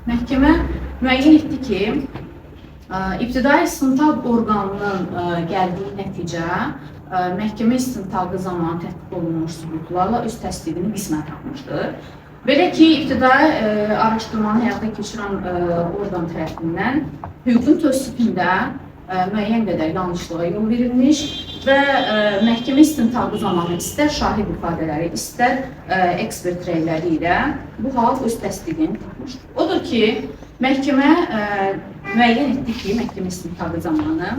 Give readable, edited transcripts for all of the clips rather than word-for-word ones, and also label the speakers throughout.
Speaker 1: Məhkəmə müəyyən etdi ki, ibtidai istintaq orqanının gəldiyi nəticə məhkəmə istintaqı zamanı tətbiq olunmuş sübutlarla öz təsdiqini qismən tapmışdır. Belə ki, ibtidai araşdırmanı həyata keçirən orqan tərəfindən hüququn tövsifində müəyyən qədər yanlışlığa yol verilmiş və məhkəmə istintaqı zamanı istər şahid ifadələri, istər ekspert rəyləri ilə bu hal öz təsdiqini tapmışdır. Odur ki, məhkəmə müəyyən etdi ki, məhkəmə istintaqı zamanı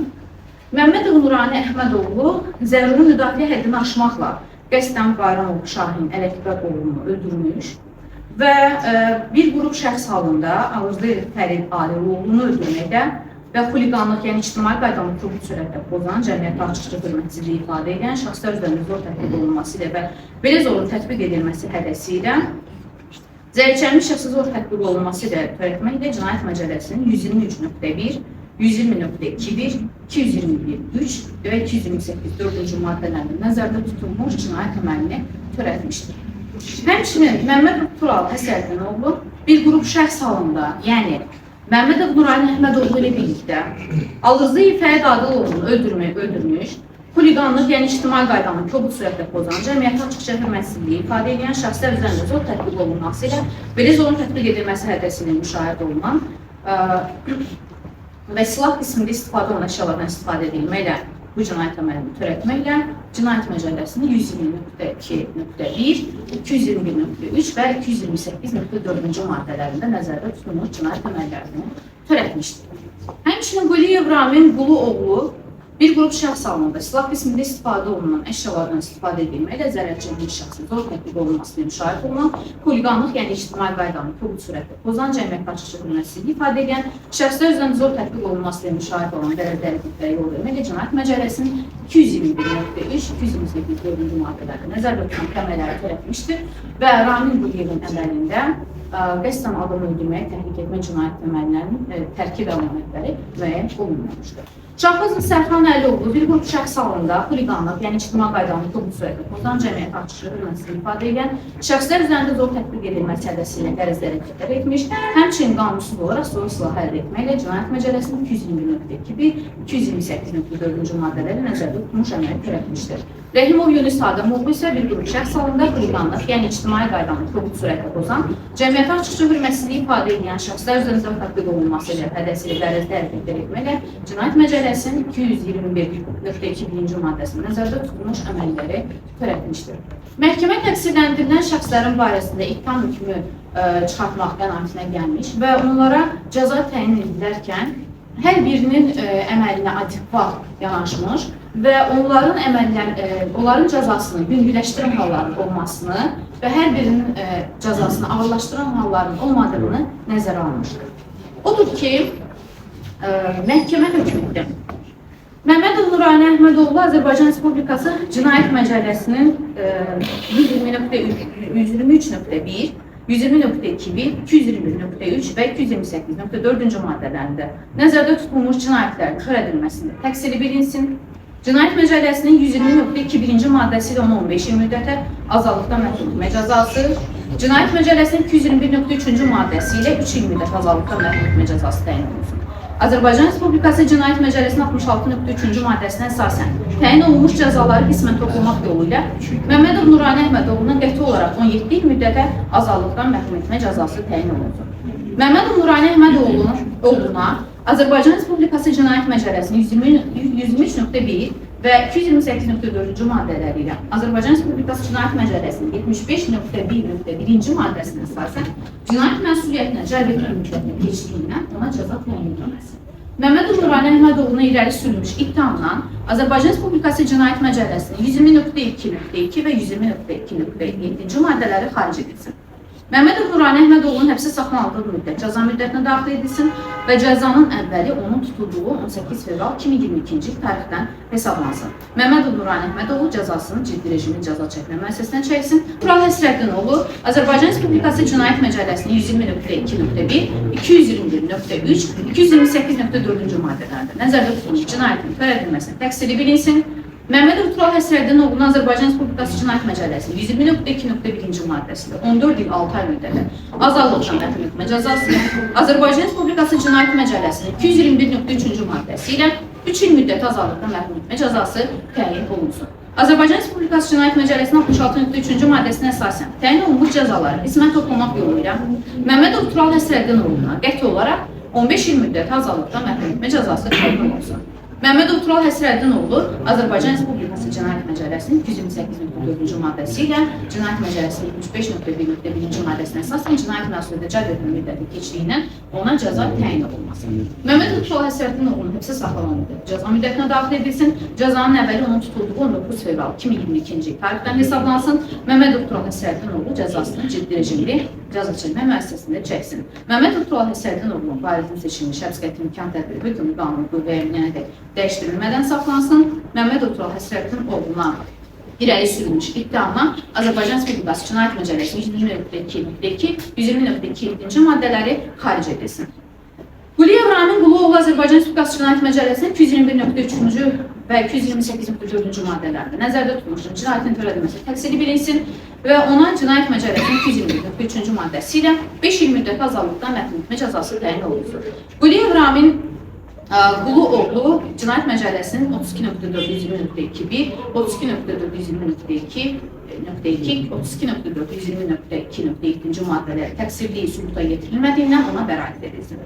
Speaker 1: Məmmədov Nurani Əhmədoğlu zəruri müdafiə həddini aşmaqla qəsdən Bayramov Şahin Ələkbər oğlunu öldürmüş və bir qrup şəxs halında Ağızlı Fərid Aliroğlunu öldürməkdə və xuliqanlıq, yəni ictimai qaydanı kobud sürətlə pozan, cəmiyyətdə açıqca hörmətsizliyi ifadə edən, şəxslər üzərində zor tətbiq olunması ilə və belə zorun tətbiq edilməsi hədəsi ilə zərərçəkmiş şəxsə zor tətbiq olunması ilə törətməklə Cinayət Məcəlləsinin 123.1, 120.21, 221.3 və 228 4-cü maddələrində nəzərdə tutulmuş cinayət əməlini törətmişdir. Həmçinin Məmmədov Tural Həsəddinoğlu bir qrup şəxs halında, yəni Məmmədov Nurani Əhmədoğlu ilə birlikdə Ağızlı Fərid Adiloğlunu öldürmüş, xuliqanlıq, yəni ictimai qaydanı kobud sürətlə pozan, cəmiyyətə açıqca hörmətsizliyi ifadə edən şəxslər üzərində zor tətbiq olunması ilə belə zorun tətbiq edilməsi hədəsi ilə müşahidə olunan və silah qismində istifadə olunan əşyalardan istifadə edilməklə bu cinayət əməlini törətməklə Cinayət Məcəlləsinin 120.2.1, 221.3 və 228.4-cü maddələrində nəzərdə tutulmuş cinayət əməllərini törətmişdir. Həmçinin Quliyev Ramin Quluoğlu bir qrup şəxs halında silah qismində istifadə olunan əşyalardan istifadə edilməklə zərərçəkmiş şəxsin zor tətbiq olunmasına müşahidə olunan, xuliqanlıq, yəni ictimai qaydanı kobud sürətlə pozan, cəmiyyətdə açıqca hörmətsizliyi ifadə edən, şəxslər üzərində zor tətbiq olunmasına müşahidə olan dərəcəliklərə yol verməklə Cinayət Məcəlləsinin 221.3, 228.4-cü maddələrdə nəzərdə tutulan əməlləri törətmişdir və Ramin Quliyevin əməlində qəsdən adamı öldürməyə təhrik etmə cinayət əməllərinin tərkib əlamətləri müəyyən olunmamışdır. Şahbazov Sərxan Əlioğlu bir qrup şəxs halında xuliqanlıq, yəni ictimai qaydanı kobud sürətlə pozan, cəmiyyətə açıqca hörmətsizliyi ifadə edən, şəxslər üzərində zor tətbiq edilməsi hədəsi ilə qərəzləri tətbiq etmiş, həmçinin qanunsuz olaraq soyuq silah əldə etməklə Cinayət Məcəlləsinin 221.2, 228.4-cü maddələri nəzərdə tutmuş əməli törətmişdir. Rəhimov Yunus Adamoğlu isə bir qrup şəxs halında xuliqanlıq, yəni ictimai qaydanı kobud sürətlə pozan, cəmiyyətə açıqca hörmətsizliyi ifadə edən şəxslər üzərində zor tətbiq olunması ilə hədəsi ilə qərəzləri tətbiq etməklə Cinayət Məcəlləsinin 221.2-ci maddəsində nəzərdə tutulmuş əməlləri törətmişdir. Məhkəmə təqsirləndirilən şəxslərin barəsində ittiham hökmü çıxartmaq qənaətinə gəlmiş və onlara cəza təyin edilərkən hər birinin əməlinə adekvat yanaşmış və onların cəzasını yüngülləşdirən halların olmasını və hər birinin cəzasını ağırlaşdıran halların olmadığını nəzərə almışdır. Odur ki, məhkəmə hökmündə Məmmədov Nurani Əhmədoğlu Azərbaycan Respublikası Cinayət Məcəlləsinin 123.1, 120.2, 221.3 və 228.4-cü maddələrində nəzərdə tutulmuş cinayətlərin törədilməsində təqsiri bilinsin. Cinayət Məcəlləsinin 120.2-ci maddəsi ilə 10-15 il müddətə azadlıqdan məhrum etmə cəzası, Cinayət Məcəlləsinin 221.3-cü maddəsi ilə 3 il müddət azadlıqdan məhrum etmə cəzası təyin olunsun. Azərbaycan Respublikası Cinayət Məcəlləsinin 66.3-cü maddəsinə əsasən təyin olunmuş cəzaları qismən toplamaq yolu ilə Məmmədov Nurani Əhmədoğluna qəti olaraq 17 il müddətə azadlıqdan məhrum etmə cəzası təyin olunsun. Məmmədov Nurani Əhmədoğluna Azərbaycan Respublikası Cinayət Məcəlləsinin 123.1 və 228.4-cü maddələri ilə Azərbaycan Respublikası Cinayət Məcəlləsinin 75.1.1-ci maddəsinə əsasən cinayət məsuliyyətinə cəlb etmə müddətinin keçdiyindən ona cəza təyin edilməsi. Məmmədov Nurani Əhmədoğluna irəli sürülmüş ittihamdan Azərbaycan Respublikası Cinayət Məcəlləsinin 120.2.2 və 120.2.7-ci maddələri xaric edilsin. Məmmədov Nurani Əhmədoğlunun həbsə saxlanıldığı müddət cəza müddətinə daxil edilsin və cəzanın əvvəli onun tutulduğu 18 fevral 2022-ci tarixdən hesaplansın. Məmmədov Nurani Əhmədoğlu cəzasını ciddi rejimin cəza çəkmə müəssisəsindən çəksin. Tural Həsrəddinoğlu Azərbaycan Respublikası Cinayət Məcəlləsinin 120.2.1, 221.3, 228.4-cü maddələrində nəzərdə tutulmuş cinayətin törədilməsinin təqsiri bilinsin. Məmmədov Tural Həsrəddin oğluna Azərbaycan Respublikası Cinayət Məcəlləsinin 120.2.1-ci maddəsində 14 il 6 ay müddətə azadlıqdan məhrum etmə cəzası, Azərbaycan Respublikası Cinayət Məcəlləsinin 221.3-cü maddəsi ilə 3 il müddət azadlıqdan məhrum etmə cəzası təyin olunsun. Azərbaycan Respublikası Cinayət Məcəlləsinin 66.3-cü maddəsinə əsasən təyin olunmuş cəzaları qismən toplamaq yolu ilə Məmmədov Tural Həsrəddin oğluna qəti olaraq 15 il müddət azadlıqdan məhrum etmə cəzası təyin olunsun. Məmmədov Tural Həsrəddin oğlu Azərbaycan Respublikası Cinayət Məcəlləsinin 228.4-cü maddəsi ilə Cinayət Məcəlləsinin 75.1.1-ci maddəsinə əsasən cinayət məsuliyyətə cəlb etmə müddəti keçdiyindən ona cəza təyin olunması. Məmmədov Tural Həsrəddin oğlunun həbsə saxlanma müddəti cəza müddətinə daxil edilsin. Cəzanın əvvəli onun tutulduğu 19 fevral 2022-ci il tarixdən hesablansın. Məmmədov Tural Həsrəddin oğlu cəzasını ciddi rejimli cəza çəkmə müəssisəsində çəksin. Məmmədov Tural Həsrəddin oğlunun faizli seçilmiş həbs qəti imkan tədbiri hökmü qanunu qüvvəyə minənədək dəyişdirilmədən saxlansın. Məmmədov Tural Həsrəddin oğluna irəli sürülmüş iddiana Azərbaycan Respublikası Cinayət Məcəlləsinin 120.2.2, 120.2-ci maddələri xaric edilsin. Quliyev Ramin Quluoğlu Azərbaycan Respublikası Cinayət Məcəlləsinin 221.3-cü və 228.4-cü maddələrdə nəzərdə tutulmuş cinayətin törədilməsi təqsiri bilinsin və ona Cinayət Məcəlləsinin 221.3-cü maddəsi ilə 5 il müddət azadlıqdan məhrum etmə cəzası təyin olunsun. Quliyev Ramin Quluoğlu Cinayət Məcəlləsinin 32.420.2, 32.420.2, 32.420.2.2.7-ci maddələri təqsirliyi sübuta yetirilmədiyindən ona bəraət edilsin.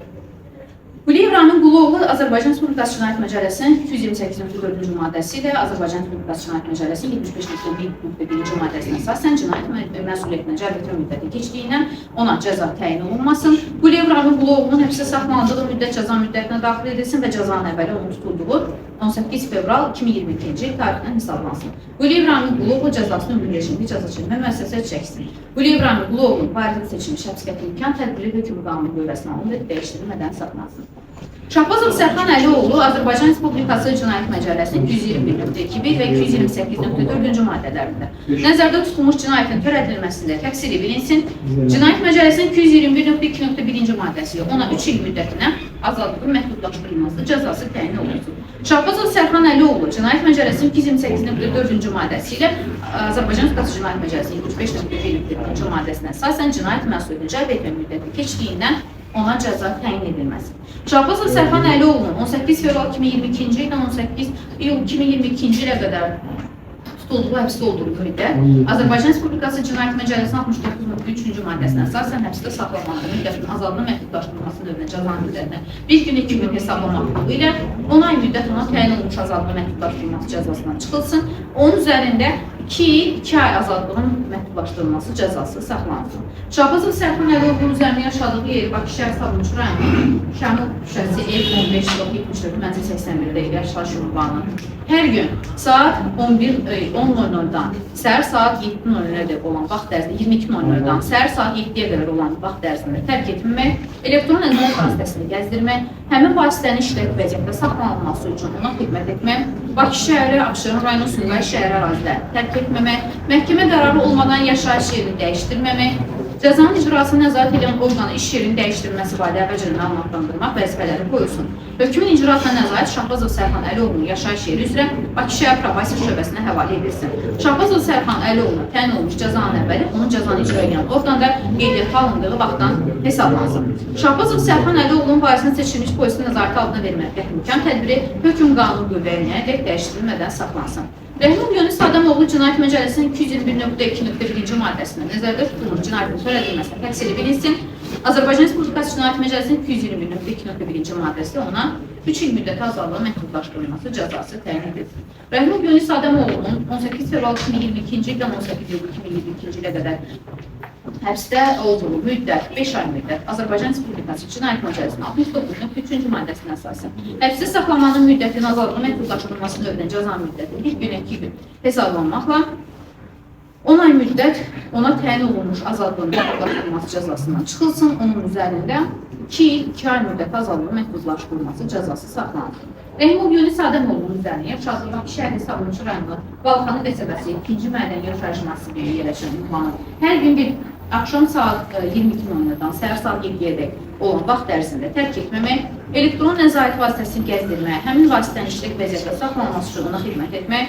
Speaker 1: Quliyev Ramin Quluoğlu Azərbaycan Respublikası Cinayət Məcəlləsinin 228.4-cü maddəsi ilə Azərbaycan Respublikası Cinayət Məcəlləsinin 75.1.1-ci maddəsinə əsasən cinayət məsuliyyətinə cəlb etmə müddəti keçdiyindən ona cəza təyin olunmasın. Quliyev Ramin Quluoğlunun həbsə saxlanıldığı müddət cəza müddətinə daxil edilsin və cəzanın əvvəli onun tutulduğu 18 fevral 2022-ci il tarixdən hesablansın. Quliyev Ramin Quluoğlu cəzasını ümumi rejimli cəza çəkmə müəssisəsinə çəksin. Quliyev Ramin Quluoğlunun faizli seçilmiş həbs qəti imkan tədbiri hökmü qanunu qüvvəsinə alınıb dəyişdirilmədən saxlansın. Şahbazov Sərxan Əlioğlu Azərbaycan Respublikası Cinayət Məcəlləsinin 221.2 və 228.4-cü maddələrində nəzərdə tutulmuş cinayətin törədilməsində təqsiri bilinsin. Cinayət Məcəlləsinin 221.2.1-ci maddəsi ilə ona 3 il müddətinə azadlığı məhdudlaşdırılması cəzası təyin olunsun. Şahbazov Sərxan Əlioğlu Cinayət Məcəlləsinin 228.4-cü maddəsi ilə Azərbaycan Respublikası Cinayət Məcəlləsinin 75.1-ci maddəsinə əsasən cinayət məsuliyyətini cəlb etmə müddəti keçdiyindən ona cəza təyin edilməsi. Şahbazov Sərxan Əlioğlunun 18 fevral 2022-ci ildən 18 iyul 2022-ci ilə qədər tutulduğu həbsdə olduğu müddət Azərbaycan Respublikası Cinayət Məcəlləsinin 69.3-cü maddəsinə əsasən həbsdə saxlanmanın müddətinin azadlığı məhdudlaşdırılması növünə cəzanın müddətinə bir gün 2 gün hesablamaq yolu ilə 10 ay müddət ona təyin olunmuş azadlığı məhdudlaşdırılması cəzasından çıxılsın. Onun üzərində 2 il 2 ay azadlığın məhdudlaşdırılması cəzası saxlansın. Şahbazov Sərxan Əlioğlunun üzərində yaşadığı yeri Bakı şəhər Sabunçu rayonu Şəmil küçəsi ev 15-74 mənzil 81-də yaşayış ünvanı hər gün saat 10:00-dan səhər saat 7:00-dək olan vaxt ərzində 22:00-dan səhər saat 7-yə qədər olan vaxt ərzində tərk etməmək, elektron əmlak vasitəsini gəzdirmək, həmin vasitənin işlək vəziyyətdə saxlanılması üçün ona xidmət etmək, Bakı şəhəri, Abşeron rayonu, Sumqayıt şəhəri əraziləri tərk etməmək, məhkəmə qərarı olmadan yaşayış yerini dəyişdirməmək, cəzanın icrasını nəzarət edən orqanın iş yerinin dəyişdirilməsi barədə əvvəlcədən məlumatlandırmaq vəzifələri qoyulsun. Hökmün icraatına nəzarət Şahbazov Sərxan Əlioğlunun yaşayış yeri üzrə Bakı şəhər probasiya şöbəsinə həvalə edilsin. Şahbazov Sərxan Əlioğlunun təyin olunmuş cəzanın əvvəli onun cəzanı icra edən orqanda qeydiyyata alındığı vaxtdan hesablansın. Şahbazov Sərxan Əlioğlunun varisinin seçilmiş polisin nəzarəti altına verilməli qəti imkan tədbiri hökm qanunu qüvvəyə minənədək dəyişdirilmədən saxlansın. Rəhman Yunus Adamoğlu Cinayət Məcəlləsinin 221.2.1-ci maddəsində nəzərdə tutulmuş cinayətin törədilməsinə təqsiri bilinsin. Azərbaycan Respublikası Cinayət Məcəlləsinin 221.2.1-ci maddəsi ona 3 il müddəti azadlığı məhdudlaşdırılması cəzası təyin edilsin. Rəhman Yunus Adamoğlu'nun 18 fevral 2022-ci ildən 18 iyul 2022-ci ilə qədər həbsdə olduğu müddət 5 ay müddət Azərbaycan Respublikası Cinayət Məcəlləsinin 69.3-cü maddəsinə əsasən həbsdə saxlamanın müddətinin azadlığı məhdudlaşdırılması növünə cəza müddəti 1 gün 2 gün hesablanmaqla 10 ay müddət ona təyin olunmuş azadlığın məhdudlaşdırılması cəzasından çıxılsın, onun üzərində 2 il 2 ay müddət azadlığı məhdudlaşdırılması cəzası saxlanılsın. Rəhman Yunus Adamoğlu'nun üzərində yaşadığı Bakı şəhəri Sabunçu rayonu Balxanı qəsəbəsi 2-ci mədən yaşayış massivində yerləşən ünvanı hər gün bir axşam saat 22:00-dan səhər saat 7-yədək olan vaxt ərzində tərk etməmək, elektron nəzarət vasitəsini gəzdirmək, həmin vasitənin işlək vəziyyətdə saxlanılması üçün ona xidmət etmək,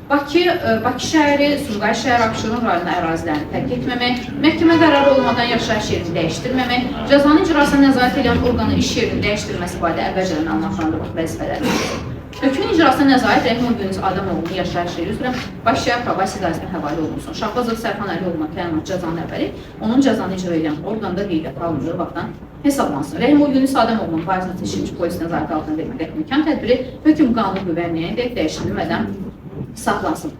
Speaker 1: Bakı şəhəri, Sumqayıt şəhər, Abşeron rayonu ərazilərini tərk etməmək, məhkəmə qərarı olmadan yaşayış yerini dəyişdirməmək, cəzanın icrasına nəzarət edən orqanın iş yerinin dəyişdirilməsi barədə əvvəlcədən məlumatlandırmaq vəzifələridir. Hökmün icrasına nəzarət Rəhimov Yunus Adamoğlu'nun yaşayış yeri üzrə Bakıya probasiya idarəsinə həvalə olunsun. Şahbazov Sərxan Əlioğlu'na təyin cəzanın əvvəli onun cəzanı icra edən orqanda qeydiyyata alındığı vaxtdan hesablansın. Rəhimov Yunus Adamoğlu'nun faizini seçilmiş polis nəzarəti altına verməkdə imkan tədbiri hökm qanun qüvvəyə dəyişdirilmədən saxlansın.